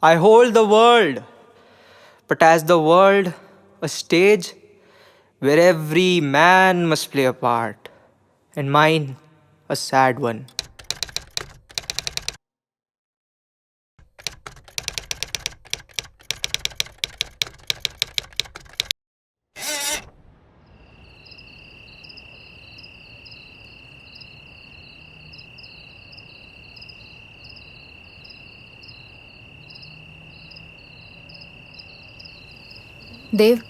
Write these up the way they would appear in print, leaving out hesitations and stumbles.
I hold the world, but as the world a stage where every man must play a part, and mine a sad one. देव,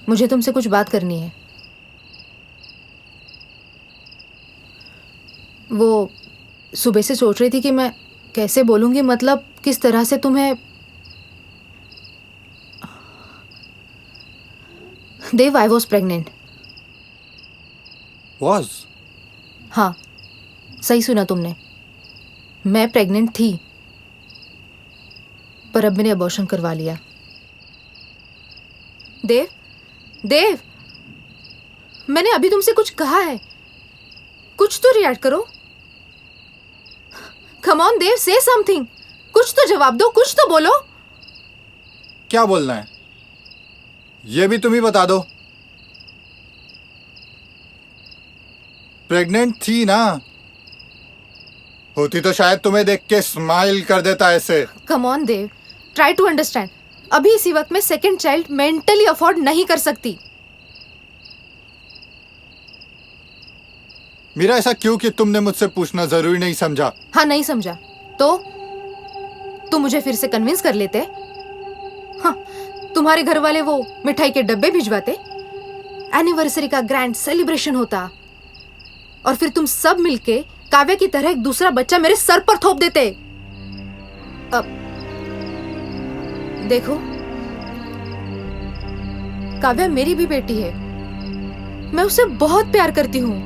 मुझे तुमसे कुछ बात करनी है। वो सुबह से सोच रही थी कि मैं कैसे बोलूँगी, मतलब किस तरह से तुम्हें। देव, आई वॉज प्रेग्नेंट। वॉज? हाँ, सही सुना तुमने। मैं प्रेग्नेंट थी, पर अब मैंने अबॉर्शन करवा लिया। देव, देव, मैंने अभी तुमसे कुछ कहा है, कुछ तो रिएक्ट करो। कम ऑन देव, से समथिंग। कुछ तो जवाब दो, कुछ तो बोलो। क्या बोलना है ये भी तुम ही बता दो। प्रेग्नेंट थी ना? होती तो शायद तुम्हें देख के स्माइल कर देता ऐसे। Come on Dev, try to understand. अभी इसी वक्त मैं सेकंड चाइल्ड मेंटली अफोर्ड नहीं कर सकती। मेरा ऐसा क्यों कि तुमने मुझसे पूछना जरूरी नहीं समझा? हाँ, नहीं समझा तो तुम मुझे फिर से कन्विंस कर लेते। हाँ, तुम्हारे घर वाले वो मिठाई के डब्बे भिजवाते, एनिवर्सरी का ग्रैंड सेलिब्रेशन होता, और फिर तुम सब मिलके काव्या की तरह एक दूसरा बच्चा मेरे सर पर थोप देते। अब देखो, काव्या मेरी भी बेटी है, मैं उसे बहुत प्यार करती हूँ,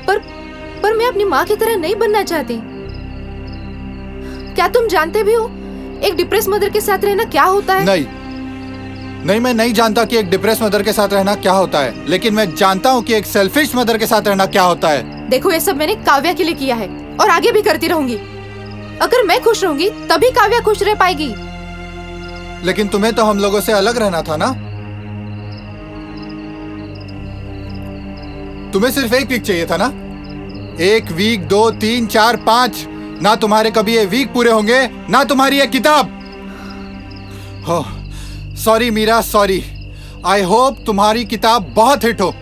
पर मैं अपनी माँ की तरह नहीं बनना चाहती। क्या तुम जानते भी हो एक डिप्रेस मदर के साथ रहना क्या होता है? नहीं, मैं नहीं जानता कि एक डिप्रेस मदर के साथ रहना क्या होता है, लेकिन मैं जानता हूँ कि एक सेल्फिश मदर के साथ रहना क्या होता है। देखो, ये सब मैंने काव्या के लिए किया है और आगे भी करती रहूंगी। अगर मैं खुश रहूंगी तभी काव्या खुश रह पाएगी। लेकिन तुम्हें तो हम लोगों से अलग रहना था ना? तुम्हें सिर्फ एक वीक चाहिए था ना? 1 वीक, 2, 3, 4, 5। ना तुम्हारे कभी ये वीक पूरे होंगे, ना तुम्हारी ये किताब। हो, sorry Meera, sorry. I hope तुम्हारी किताब बहुत हिट हो,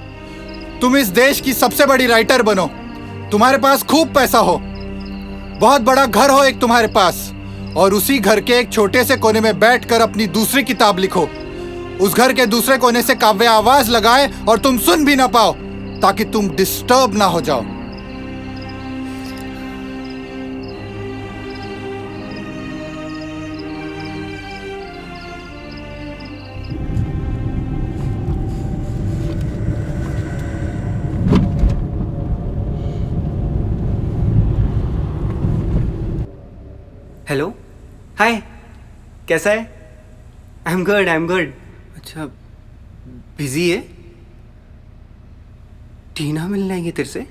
तुम इस देश की सबसे बड़ी राइटर बनो, तुम्हारे पास खूब पैसा हो, बहुत बड़ा घर हो एक तुम्हारे पास, और उसी घर के एक छोटे से कोने में बैठकर अपनी दूसरी किताब लिखो। उस घर के दूसरे कोने से काव्य आवाज लगाए और तुम सुन भी ना पाओ, ताकि तुम डिस्टर्ब ना हो जाओ। हेलो, हाय, कैसा है? आई एम गुड। अच्छा, बिजी है? टीना मिलने आएंगे तेरे से?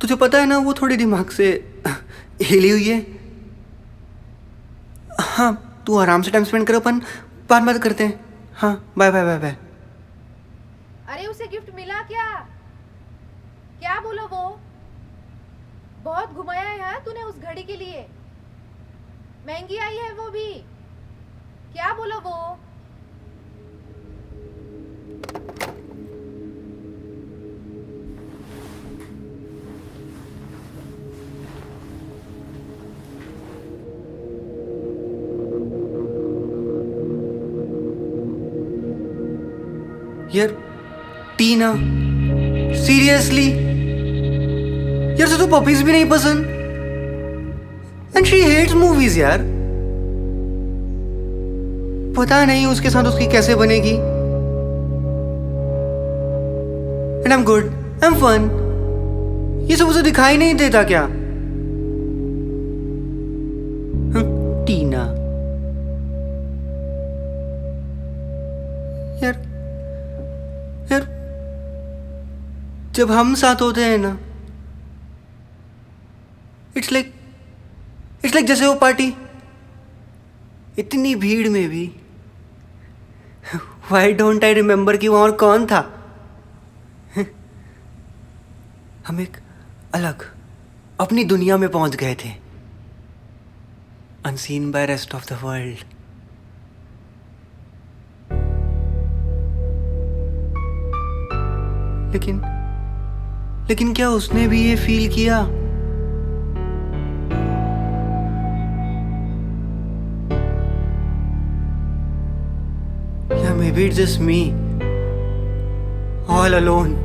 तुझे पता है ना, वो थोड़ी दिमाग से हिली हुई है। हाँ, तू आराम से टाइम स्पेंड करो, अपन बात करते हैं। हाँ, बाय बाय बाय बाय। अरे, उसे गिफ्ट मिला क्या? क्या बोलो? वो बहुत घुमाया है हाँ तूने उस घड़ी के लिए। महंगी आई है वो भी। क्या बोलो वो? यार टीना, सीरियसली यार, तुझे तो पपीज भी नहीं पसंद, एंड शी हेट्स मूवीज यार। पता नहीं उसके साथ उसकी कैसे बनेगी। And I am good, I am fun. ये सब उसे दिखाई नहीं देता क्या? टीना यार, यार जब हम साथ होते हैं ना, इट्स लाइक इट्स लाइक जैसे वो पार्टी इतनी भीड़ में भी व्हाई डोंट आई रिमेम्बर कि वहाँ और कौन था। हम एक अलग अपनी दुनिया में पहुंच गए थे, unseen by rest of the world. लेकिन क्या उसने भी ये फील किया? या maybe it's just me all alone.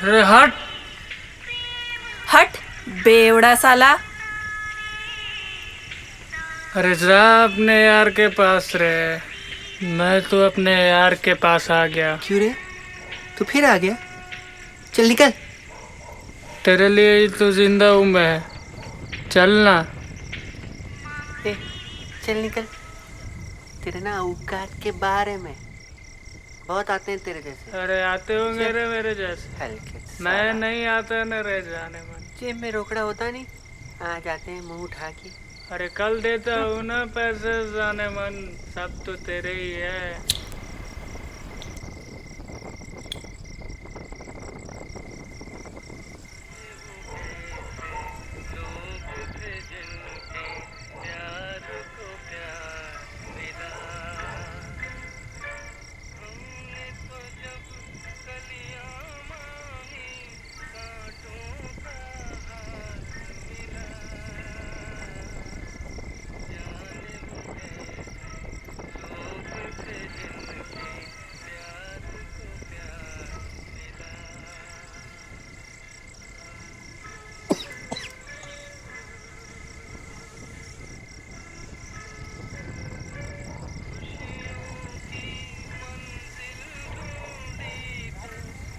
अरे हट हट बेवड़ा साला। अरे जा अपने यार के पास रहे। मैं तो अपने यार के पास आ गया। क्यों रे, तू फिर आ गया? चल निकल। तेरे लिए ही तो जिंदा हूँ मैं, चलना। ए, चल निकल। तेरे ना औकात के बारे में बहुत आते हैं तेरे जैसे। अरे आते होंगे रे मेरे जैसे। हल्के मैं नहीं आता न रह जाने मन। जेब में रोकड़ा होता नहीं, आ जाते हैं मुंह उठा के। अरे कल देता हूँ ना पैसे जाने मन, सब तो तेरे ही है।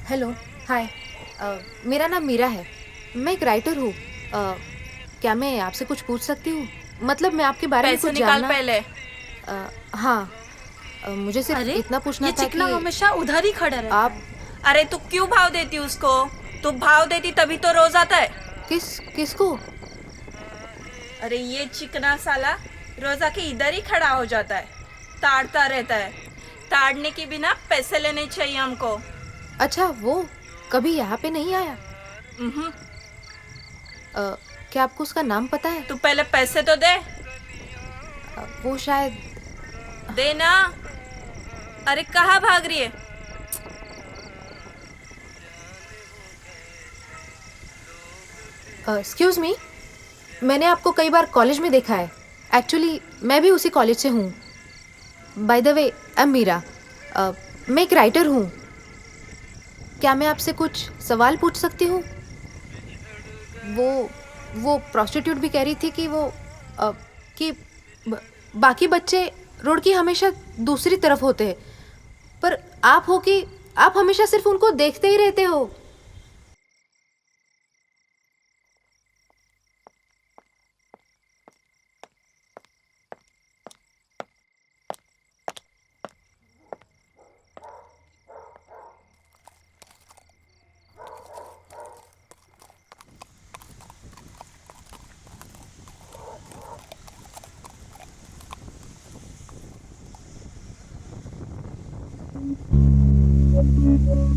हेलो, हाय। मेरा नाम मीरा है। मैं एक राइटर हूँ। क्या मैं आपसे कुछ पूछ सकती हूँ? मतलब मैं आपके बारे में पैसे कुछ निकाल जानना। पहले। हाँ, मुझे सिर्फ अरे इतना पूछना ये था चिकना कि हमेशा उधर ही खड़ा रहता आप है। अरे तू क्यों भाव देती उसको? तू भाव देती तभी तो रोज आता है। किसको? अरे ये चिकना साला रोज आके इधर ही खड़ा हो जाता है, ताड़ता रहता है। ताड़ने के बिना पैसे लेने चाहिए हमको। अच्छा, वो कभी यहाँ पे नहीं आया? क्या आपको उसका नाम पता है? तू पहले पैसे तो दे। वो शायद दे ना। अरे कहाँ भाग रही है? एक्सक्यूज मी, मैंने आपको कई बार कॉलेज में देखा है। एक्चुअली मैं भी उसी कॉलेज से हूँ। By the way, I am Meera. मैं एक राइटर हूँ। क्या मैं आपसे कुछ सवाल पूछ सकती हूँ? वो प्रोस्टिट्यूट भी कह रही थी कि बाकी बच्चे रोड की हमेशा दूसरी तरफ होते हैं, पर आप हो कि आप हमेशा सिर्फ उनको देखते ही रहते हो।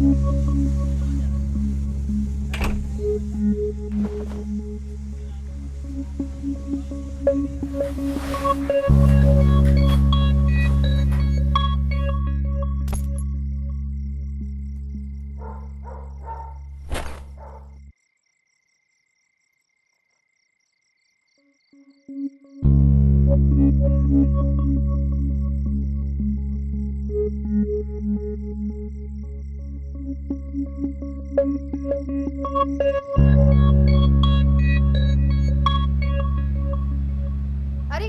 अरे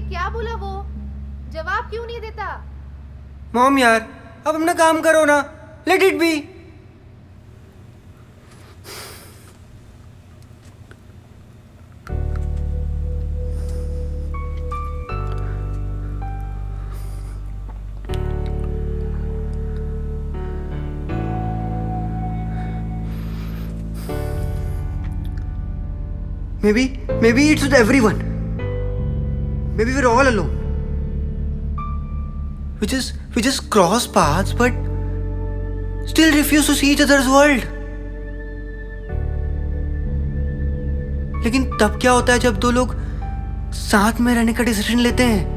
क्या बोला वो? जवाब क्यों नहीं देता? मॉम यार, अब अपना काम करो ना, let it be. Maybe it's with everyone. Maybe we're all alone. We just cross paths, but still refuse to see each other's world. लेकिन तब क्या होता है जब दो लोग साथ में रहने का डिसीजन लेते हैं?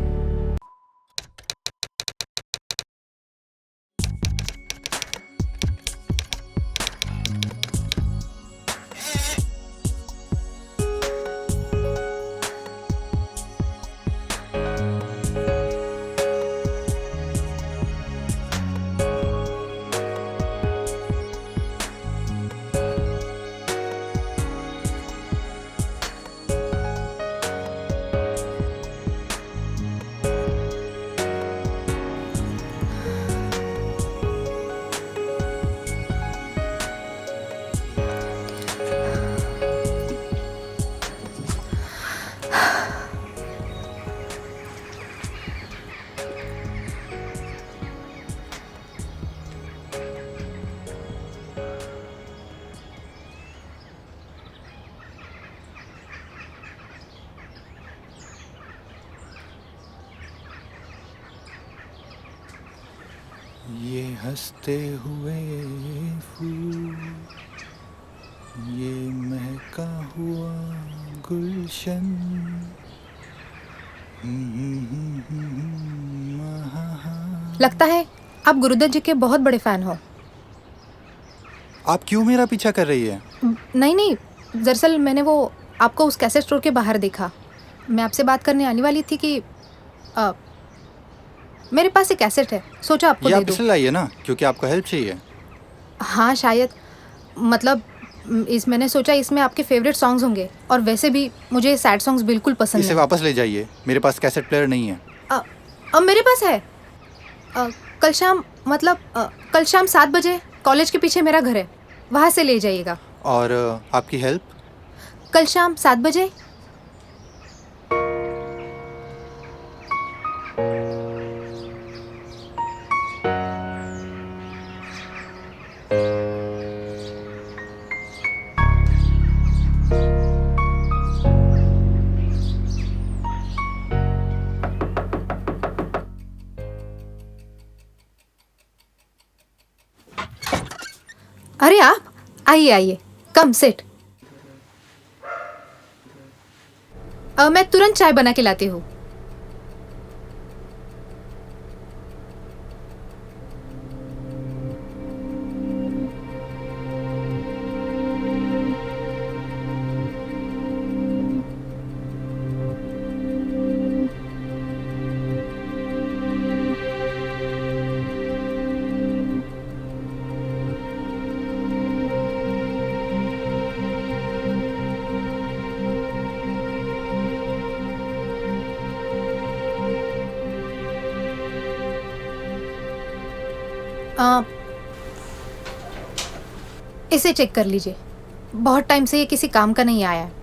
ये हंसते हुए फूल, ये महका हुआ गुलशन। लगता है आप गुरुदत्त जी के बहुत बड़े फैन हो। आप क्यों मेरा पीछा कर रही है? नहीं, दरअसल मैंने वो आपको उस कैसेट स्टोर के बाहर देखा। मैं आपसे बात करने आने वाली थी कि मेरे पास एक कैसेट है, सोचा आपको ये दे आप दूं। इसलिए लाइए ना क्योंकि आपको हेल्प चाहिए। हाँ शायद, मतलब मैंने सोचा इसमें आपके फेवरेट सॉन्ग्स होंगे, और वैसे भी मुझे सैड सॉन्ग्स बिल्कुल पसंद इसे नहीं। वापस ले जाइए, मेरे पास कैसेट प्लेयर नहीं है। अब मेरे पास है। कल शाम 7 बजे कॉलेज के पीछे मेरा घर है, वहाँ से ले जाइएगा। और आपकी हेल्प? कल शाम 7 बजे। अरे आप आइए, कम सिट। मैं तुरंत चाय बना के लाती हूँ। इसे चेक कर लीजिए, बहुत टाइम से ये किसी काम का नहीं आया है।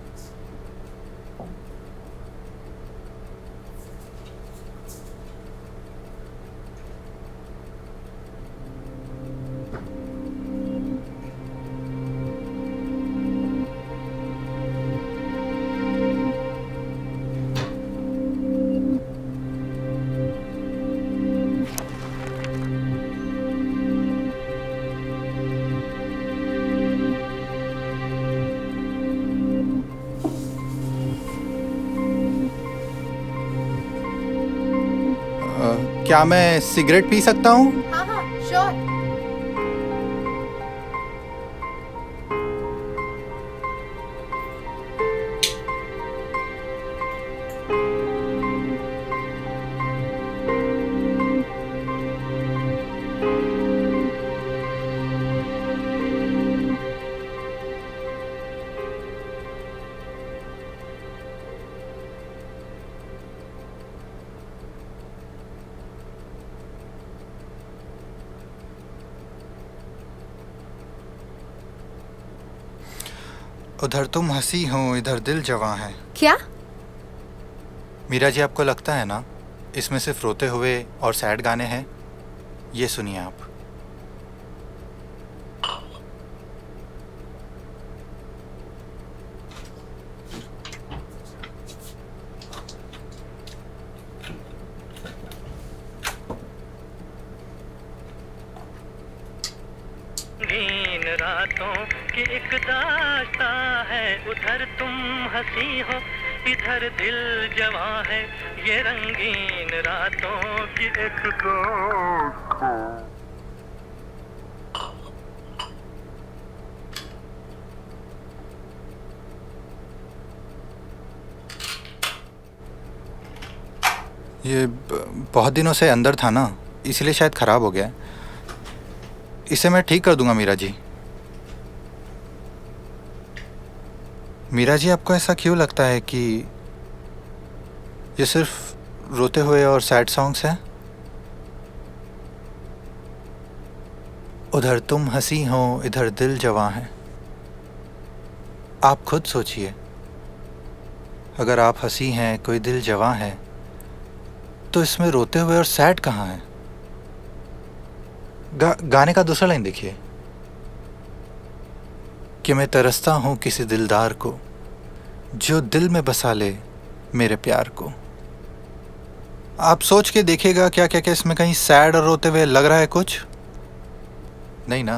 क्या मैं सिगरेट पी सकता हूँ? हाँ हाँ श्योर। उधर तुम हंसी हो इधर दिल जवां है। क्या? मीरा जी, आपको लगता है ना इसमें सिर्फ रोते हुए और सैड गाने हैं? ये सुनिए आप। रंगीन रातों की एक दास्ता है, उधर तुम हंसी हो इधर दिल जवां है, ये रंगीन रातों की एक दास्तां। ये बहुत दिनों से अंदर था ना, इसलिए शायद ख़राब हो गया है। इसे मैं ठीक कर दूंगा मीरा जी। मीरा जी, आपको ऐसा क्यों लगता है कि ये सिर्फ रोते हुए और सैड सॉन्ग्स हैं? उधर तुम हंसी हो इधर दिल जवां है। आप खुद सोचिए, अगर आप हंसी हैं, कोई दिल जवां है, तो इसमें रोते हुए और सैड कहाँ है? गाने का दूसरा लाइन देखिए कि मैं तरसता हूँ किसी दिलदार को, जो दिल में बसा ले मेरे प्यार को। आप सोच के देखिएगा, क्या क्या क्या इसमें कहीं सैड और रोते हुए लग रहा है कुछ? नहीं ना,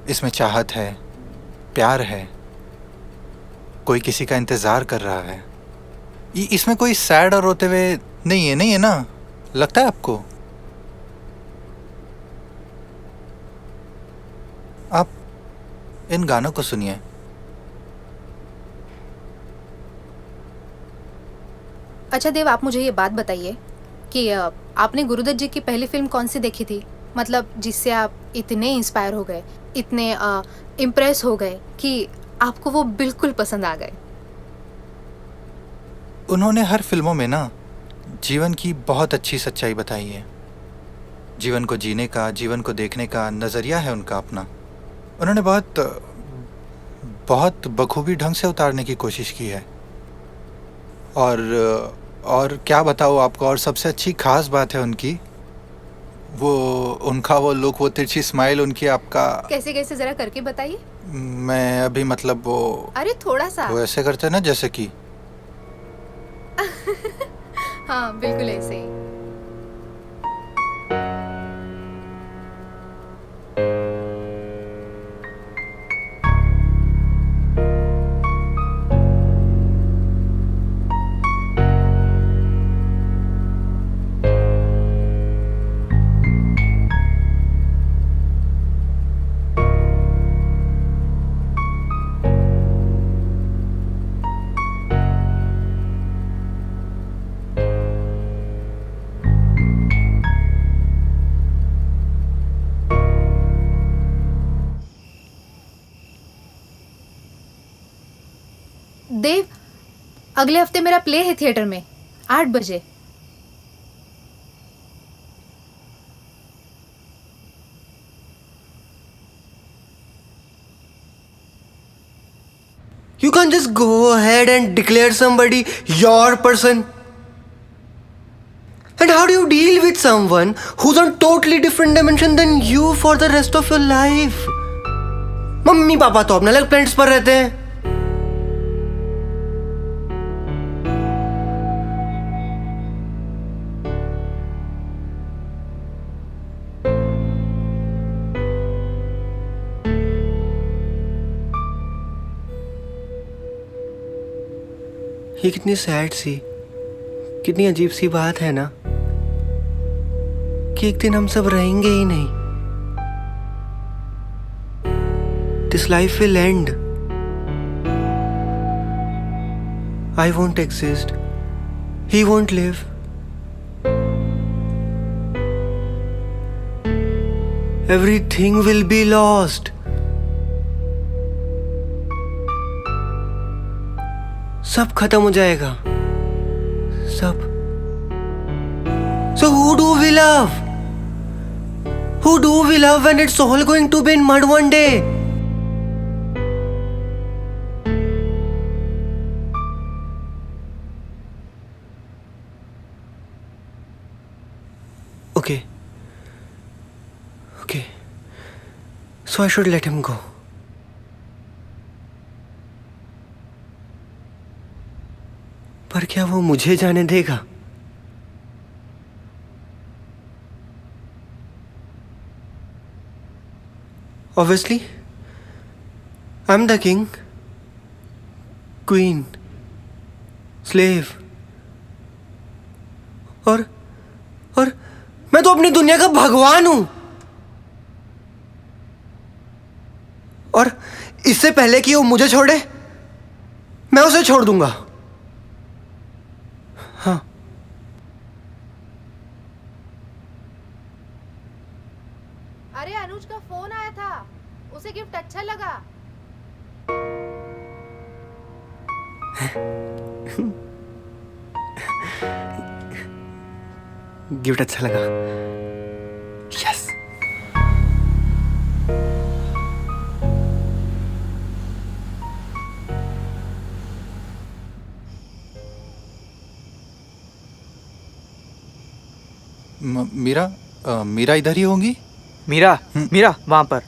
इसमें चाहत है, प्यार है, कोई किसी का इंतज़ार कर रहा है। इसमें कोई सैड और रोते हुए नहीं है ना? लगता है आपको? आप इन गानों को सुनिए। अच्छा देव, आप मुझे ये बात बताइए कि आपने गुरुदत्त जी की पहली फिल्म कौन सी देखी थी? मतलब जिससे आप इतने इंस्पायर हो गए, इतने इम्प्रेस हो गए कि आपको वो बिल्कुल पसंद आ गए। उन्होंने हर फिल्मों में ना जीवन की बहुत अच्छी सच्चाई बताई है। जीवन को जीने का, जीवन को देखने का नज़रिया है उनका अपना। उन्होंने बहुत बखूबी ढंग से उतारने की कोशिश की है। और क्या बताऊँ आपको, और सबसे अच्छी खास बात है उनकी उनका वो लुक, वो तिरछी स्माइल उनकी। आपका कैसे कैसे जरा करके बताइए। मैं अभी मतलब अरे थोड़ा सा। वो ऐसे करते हैं ना, जैसे कि हाँ बिल्कुल ऐसे ही। देव, अगले हफ्ते मेरा प्ले है थिएटर में 8 बजे। You can't just go ahead and declare somebody your person. And how do you deal with someone who's on totally different dimension than you for the rest of your life? Mummy papa तो अपने अलग planets पर रहते हैं। ये कितनी sad सी, कितनी अजीब सी बात है ना कि एक दिन हम सब रहेंगे ही नहीं. This life will end. I won't exist. He won't live. Everything will be lost. सब खत्म हो जाएगा. सब. So who do we love? Who do we love when it's all going to be in mud one day? Okay. Okay. So I should let him go. पर क्या वो मुझे जाने देगा? Obviously, I'm the king, queen, slave. और मैं तो अपनी दुनिया का भगवान हूं. और इससे पहले कि वो मुझे छोड़े, मैं उसे छोड़ दूंगा. हाँ. अरे अनुज का फोन आया था, उसे गिफ्ट अच्छा लगा. गिफ्ट अच्छा लगा. यस. मीरा इधर ही होंगी. मीरा मीरा वहां पर.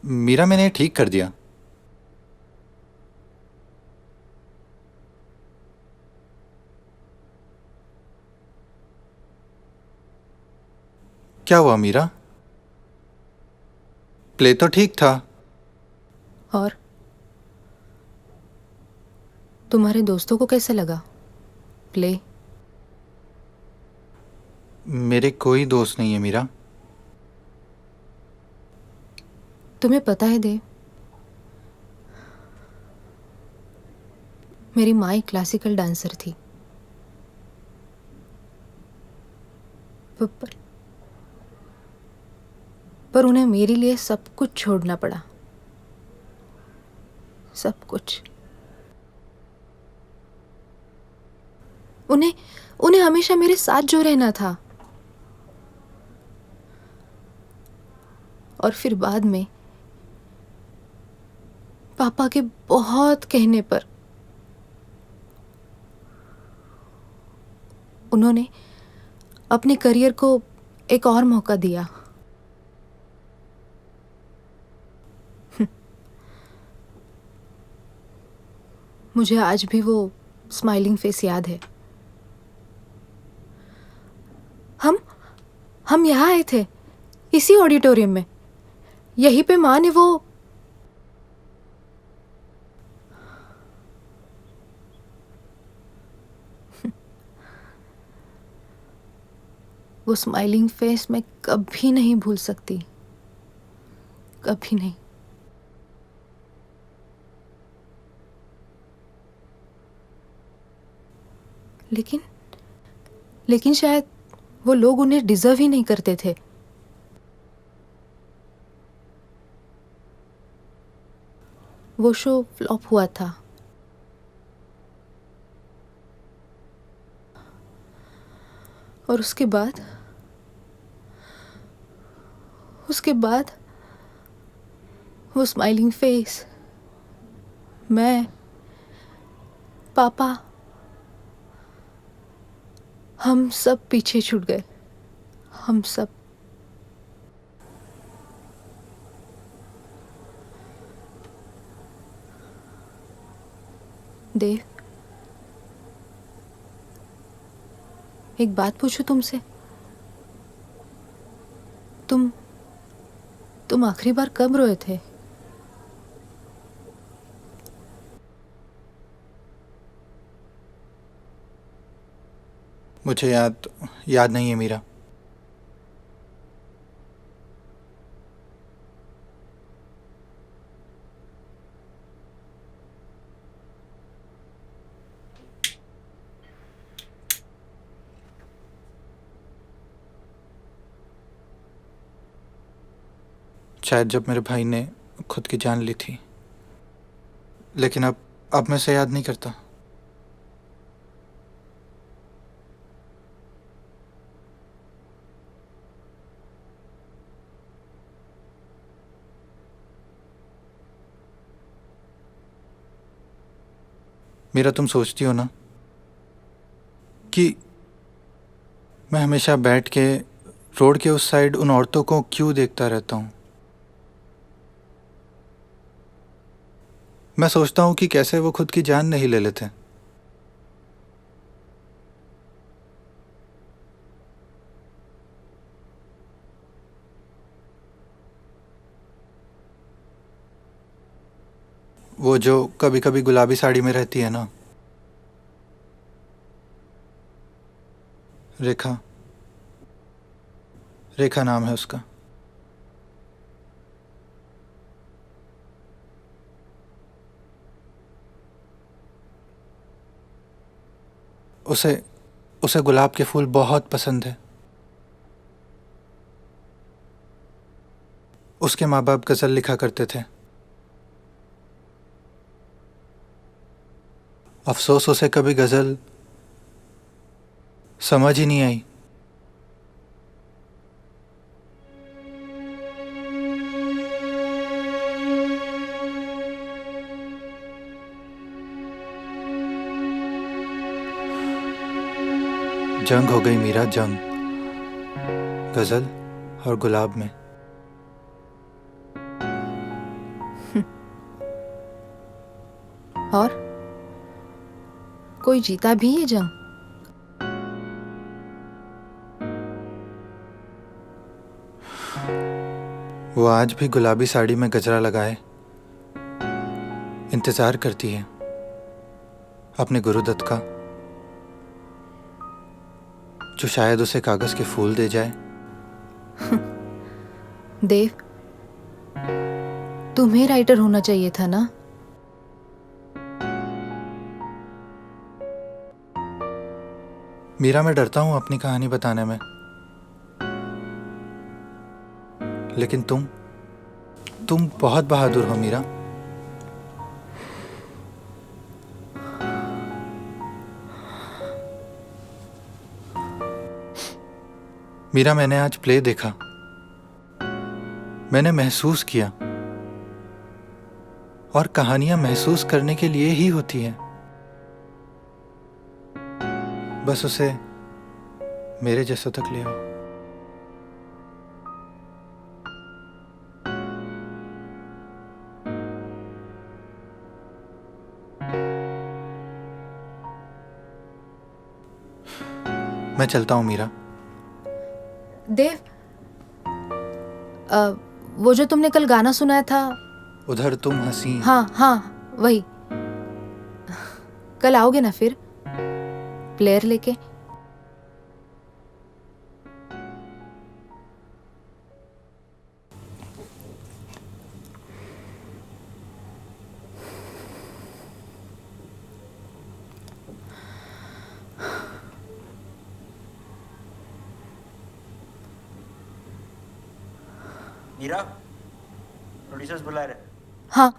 मीरा मैंने ठीक कर दिया. क्या हुआ मीरा? प्ले तो ठीक था. और तुम्हारे दोस्तों को कैसे लगा प्ले? मेरे कोई दोस्त नहीं है मीरा. तुम्हें पता है देव, मेरी माँ एक क्लासिकल डांसर थी. पर उन्हें मेरे लिए सब कुछ छोड़ना पड़ा. सब कुछ. उन्हें हमेशा मेरे साथ जो रहना था. और फिर बाद में पापा के बहुत कहने पर उन्होंने अपने करियर को एक और मौका दिया. मुझे आज भी वो स्माइलिंग फेस याद है. हम यहाँ आए थे इसी ऑडिटोरियम में. यहीं पे माँ ने वो स्माइलिंग फेस मैं कभी नहीं भूल सकती. कभी नहीं. लेकिन शायद वो लोग उन्हें डिजर्व ही नहीं करते थे. वो शो फ्लॉप हुआ था. और उसके बाद वो स्माइलिंग फेस, मैं, पापा, हम सब पीछे छूट गए. हम सब. देव, एक बात पूछूं तुमसे. तुम आखिरी बार कब रोए थे? मुझे याद नहीं है मीरा। शायद जब मेरे भाई ने खुद की जान ली थी, लेकिन अब मैं उसे याद नहीं करता। मीरा, तुम सोचती हो ना कि मैं हमेशा बैठ के रोड के उस साइड उन औरतों को क्यों देखता रहता हूँ। मैं सोचता हूँ कि कैसे वो खुद की जान नहीं ले लेते। वो जो कभी कभी गुलाबी साड़ी में रहती है ना, रेखा। रेखा नाम है उसका। उसे उसे गुलाब के फूल बहुत पसंद है। उसके माँ बाप गज़ल लिखा करते थे। अफसोस उसे कभी गज़ल समझ ही नहीं आई। जंग हो गई मीरा, जंग गज़ल और गुलाब में। और कोई जीता भी ये जंग? वो आज भी गुलाबी साड़ी में गजरा लगाए इंतजार करती है अपने गुरुदत्त का, जो शायद उसे कागज के फूल दे जाए। देव, तुम्हें राइटर होना चाहिए था ना। मीरा, मैं डरता हूं अपनी कहानी बताने में, लेकिन तुम बहुत बहादुर हो मीरा। मीरा, मैंने आज प्ले देखा, मैंने महसूस किया, और कहानियां महसूस करने के लिए ही होती हैं। बस उसे मेरे जैसों तक ले आओ। मैं चलता हूं मीरा। देव, वो जो तुमने कल गाना सुनाया था, उधर तुम हंसी। हाँ हाँ, वही। कल आओगे ना फिर प्लेयर लेके? मीरा, प्रोड्यूसर्स बुला रहे। हाँ,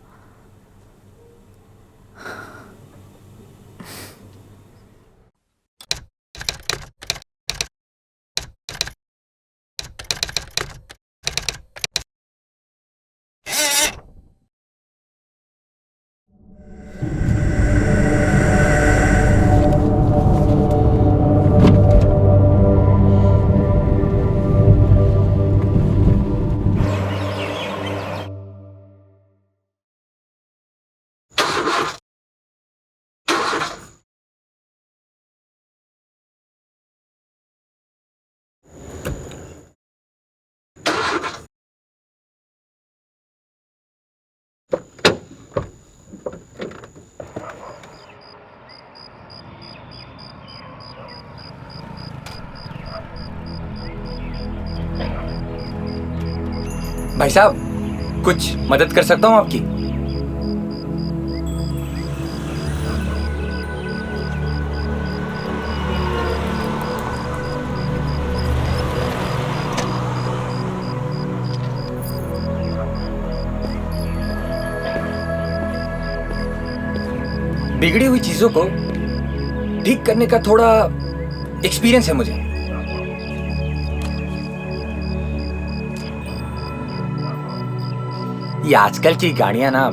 भाई साहब, कुछ मदद कर सकता हूँ आपकी? बिगड़ी हुई चीजों को ठीक करने का थोड़ा एक्सपीरियंस है मुझे। ये आजकल की गाड़ियां ना,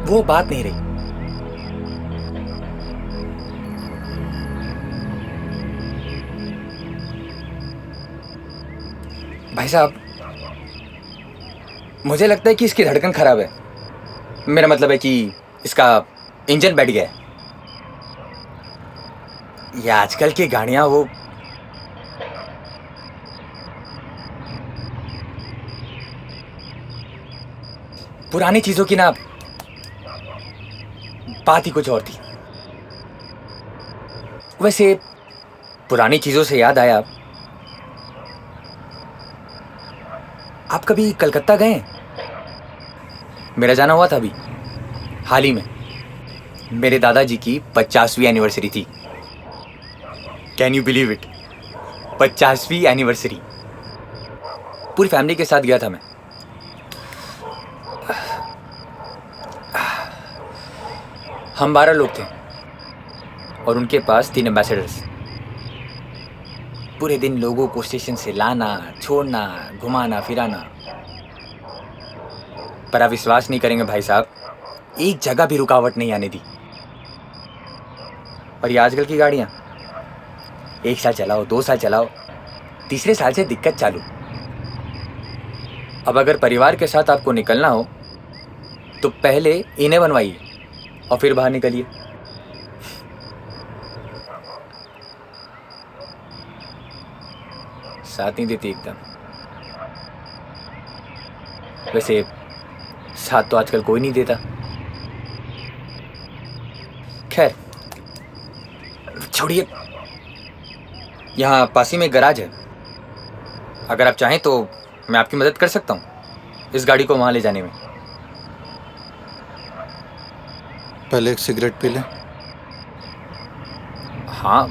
वो बात नहीं रही। भाई साहब, मुझे लगता है कि इसकी धड़कन खराब है। मेरा मतलब है कि इसका इंजन बैठ गया है। ये आजकल की गाड़ियां वो पुरानी चीजों की ना बात ही कुछ और थी। वैसे पुरानी चीजों से याद आया, आप कभी कलकत्ता गए? मेरा जाना हुआ था अभी हाल ही में। मेरे दादाजी की 50वीं एनिवर्सरी थी। Can you believe it? 50वीं एनिवर्सरी। पूरी फैमिली के साथ गया था मैं। हम 12 लोग थे और उनके पास 3 एम्बेसडर्स। पूरे दिन लोगों को स्टेशन से लाना, छोड़ना, घुमाना फिराना। पर आप विश्वास नहीं करेंगे भाई साहब, एक जगह भी रुकावट नहीं आने दी। और ये आजकल की गाड़ियां 1 साल चलाओ, 2 साल चलाओ, तीसरे साल से दिक्कत चालू। अब अगर परिवार के साथ आपको निकलना हो तो पहले इन्हें बनवाइए और फिर बाहर निकलिए। साथ नहीं देती एकदम। वैसे साथ तो आजकल कोई नहीं देता। खैर छोड़िए, यहाँ पास ही में गैराज है। अगर आप चाहें तो मैं आपकी मदद कर सकता हूँ इस गाड़ी को वहाँ ले जाने में। पहले एक सिगरेट पी ले। हाँ,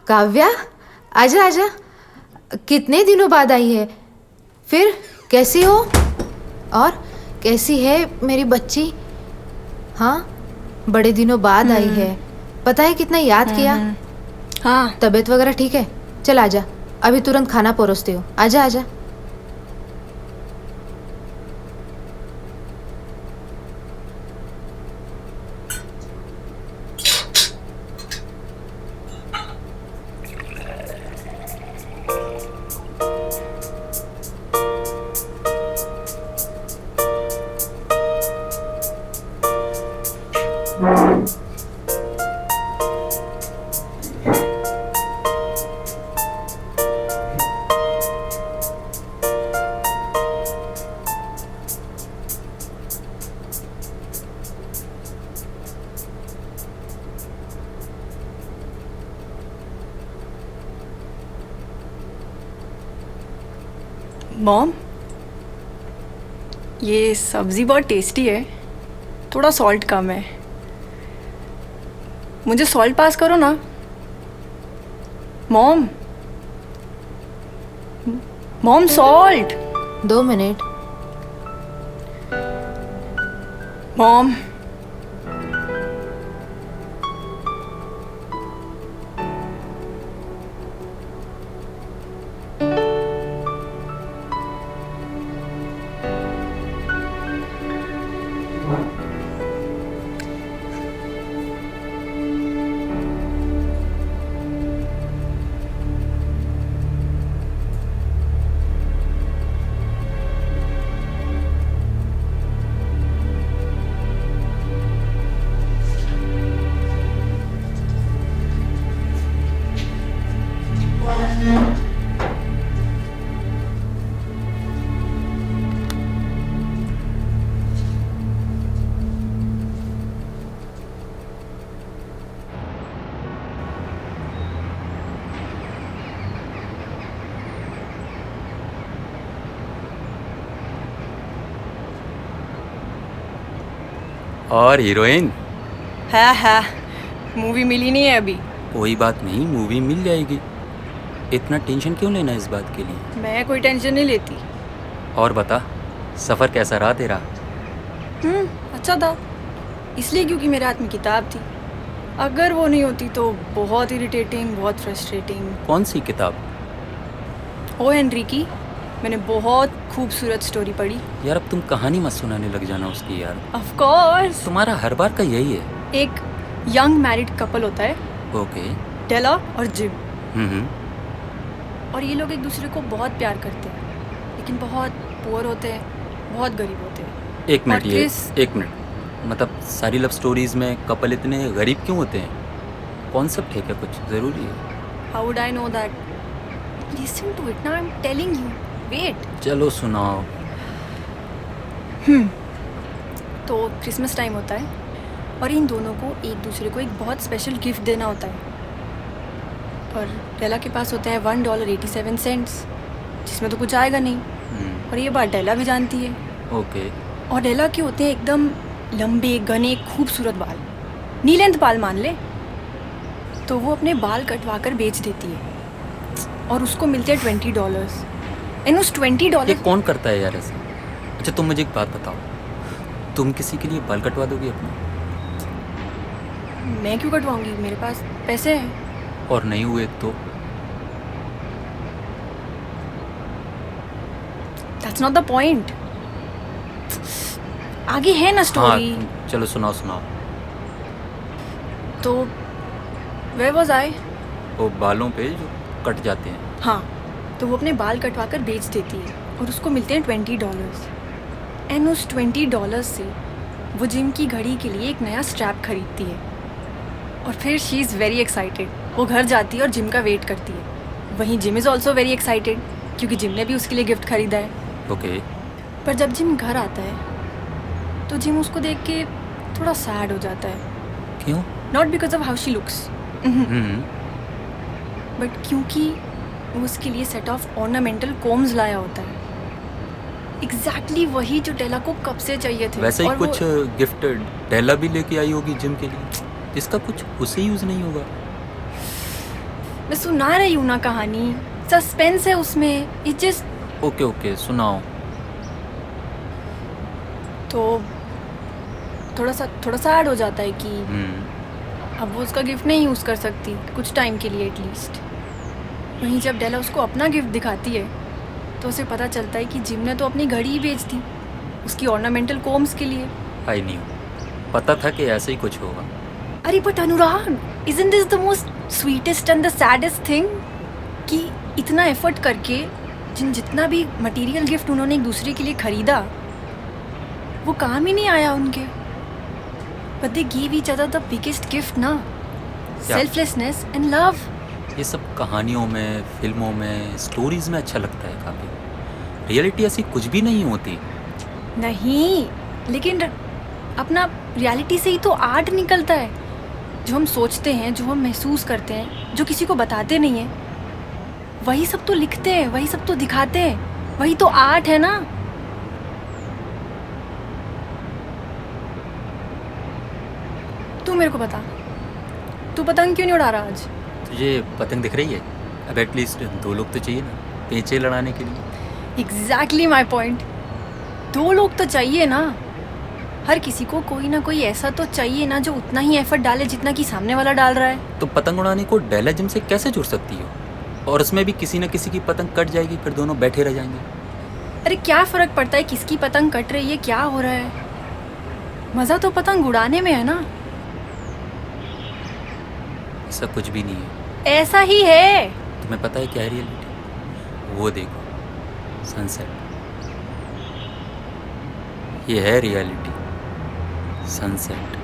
काव्या, आजा आजा। कितने दिनों बाद आई है? फिर कैसी हो? और कैसी है मेरी बच्ची? हाँ, बड़े दिनों बाद आई है। पता है कितना याद किया? हाँ। तबीयत वगैरह ठीक है? चल आजा, अभी तुरंत खाना परोसती हूँ। आजा आजा। मॉम, ये सब्ज़ी बहुत टेस्टी है, थोड़ा सॉल्ट कम है। मुझे सॉल्ट पास करो ना। Mom, mom salt 2 minute. Mom और हीरोइन? है मूवी मिली नहीं है अभी। कोई बात नहीं, मूवी मिल जाएगी। इतना टेंशन क्यों लेना इस बात के लिए? मैं कोई टेंशन नहीं लेती। और बता, सफ़र कैसा रहा तेरा? अच्छा था, इसलिए क्योंकि मेरे हाथ में किताब थी। अगर वो नहीं होती तो बहुत इरिटेटिंग, बहुत फ्रस्ट्रेटिंग। कौन सी किताब? ओ हेनरी की। मैंने बहुत खूबसूरत स्टोरी पढ़ी। यार अब तुम कहानी मत सुनाने लग जाना उसकी यार। Of course. तुम्हारा हर बार का यही है। एक यंग मैरिड कपल होता है, ओके। डेला और जिम। हम्म। और ये लोग एक दूसरे को बहुत प्यार करते हैं, लेकिन बहुत पुअर होते हैं, बहुत गरीब होते हैं। एक मिनट, और ये क्रिस- एक मिनट, मतलब सारी लव स्टोरीज में कपल इतने गरीब क्यों होते हैं? कॉन्सेप्ट है क्या कुछ ज़रूरी है? How would I know that? Listen to it, now I am telling you. Wait. चलो सुनाओ। तो क्रिसमस टाइम होता है और इन दोनों को एक दूसरे को एक बहुत स्पेशल गिफ्ट देना होता है। और डेला के पास होता है $1.87, जिसमें तो कुछ आएगा नहीं। और ये बात डेला भी जानती है। ओके। और डेला के होते हैं एकदम लंबे घने खूबसूरत बाल, नी लेंथ बाल मान ले। तो वो अपने बाल कटवा कर बेच देती है और उसको मिलते हैं $20। एंड उस $20 ये कौन करता है यार ऐसा? अच्छा तुम मुझे एक बात बताओ, तुम किसी के लिए बाल कटवा दोगी अपने? मैं क्यों कटवाऊंगी, मेरे पास पैसे हैं। और नहीं हुए तो? That's not the point. आगे है ना स्टोरी। हाँ चलो सुनाओ सुनाओ। तो वेयर वाज आई? वो बालों पे जो कट जाते हैं। हाँ, तो वो अपने बाल कटवा कर बेच देती है और उसको मिलते हैं $20। एंड उस $20 से वो जिम की घड़ी के लिए एक नया स्ट्रैप खरीदती है। और फिर शी इज़ वेरी एक्साइटेड। वो घर जाती है और जिम का वेट करती है। वहीं gym is also very excited क्योंकि जिम ने भी उसके लिए गिफ्ट खरीदा है। ओके। पर जब जिम घर आता है तो जिम उसको देख के थोड़ा सैड हो जाता है। क्यों? Not because of how she looks, but क्योंकि वो उसके लिए सेट ऑफ ऑर्नामेंटल कोम्स लाया होता है। एग्जैक्टली वही जो डेला को कब से चाहिए थे। वैसे ही और कुछ गिफ्ट डेला भी लेके आई होगी जिम के लिए, जिसका कुछ उसे यूज नहीं होगा। मैं सुना रही हूँ ना कहानी, सस्पेंस है उसमें। इट जस्ट ओके ओके सुनाओ। तो थोड़ा सैड हो जाता है कि अब वो उसका गिफ्ट नहीं यूज़ कर सकती कुछ टाइम के लिए एटलीस्ट। वहीं जब डेला उसको अपना गिफ्ट दिखाती है तो उसे पता चलता है कि जिम ने तो अपनी घड़ी ही बेच दी उसकी ऑर्नामेंटल कोम्स के लिए। आई न्यू, पता था कि ऐसे ही कुछ होगा। अरे but Anurag, isn't this the most sweetest and the saddest thing कि इतना एफर्ट करके जितना भी मटेरियल गिफ्ट उन्होंने एक दूसरे के लिए खरीदा वो काम ही नहीं आया उनके। But they gave each other the biggest gift ना, selflessness and love। ये सब कहानियों में, फिल्मों में, स्टोरीज में अच्छा लगता है काफ़ी। रियलिटी ऐसी कुछ भी नहीं होती। नहीं, लेकिन अपना रियलिटी से ही तो आर्ट निकलता है। जो हम सोचते हैं, जो हम महसूस करते हैं, जो किसी को बताते नहीं हैं, वही सब तो लिखते हैं, वही सब तो दिखाते हैं, वही तो आर्ट है ना। तू मेरे को बता, तू पतंग क्यों नहीं उड़ा रहा आज? तुझे पतंग दिख रही है? अब एटलीस्ट 2 लोग तो चाहिए ना। पेचे लड़ाने के लिए। Exactly my point. 2 लोग तो चाहिए ना। हर किसी को कोई ना कोई ऐसा तो चाहिए ना जो उतना ही एफर्ट डाले जितना कि सामने वाला डाल रहा है। तो पतंग उड़ाने को डायलॉजिज्म से कैसे जुड़ सकती हो? और उसमें भी किसी न किसी की पतंग कट जाएगी, फिर दोनों बैठे रह जाएंगे। अरे क्या फर्क पड़ता है किसकी पतंग कट रही है, क्या हो रहा है? मजा तो पतंग उड़ाने में है ना। ऐसा कुछ भी नहीं है। ऐसा ही है। तुम्हें पता है क्या है रियलिटी? वो देखो, सनसेट। ये है रियलिटी, सनसेट।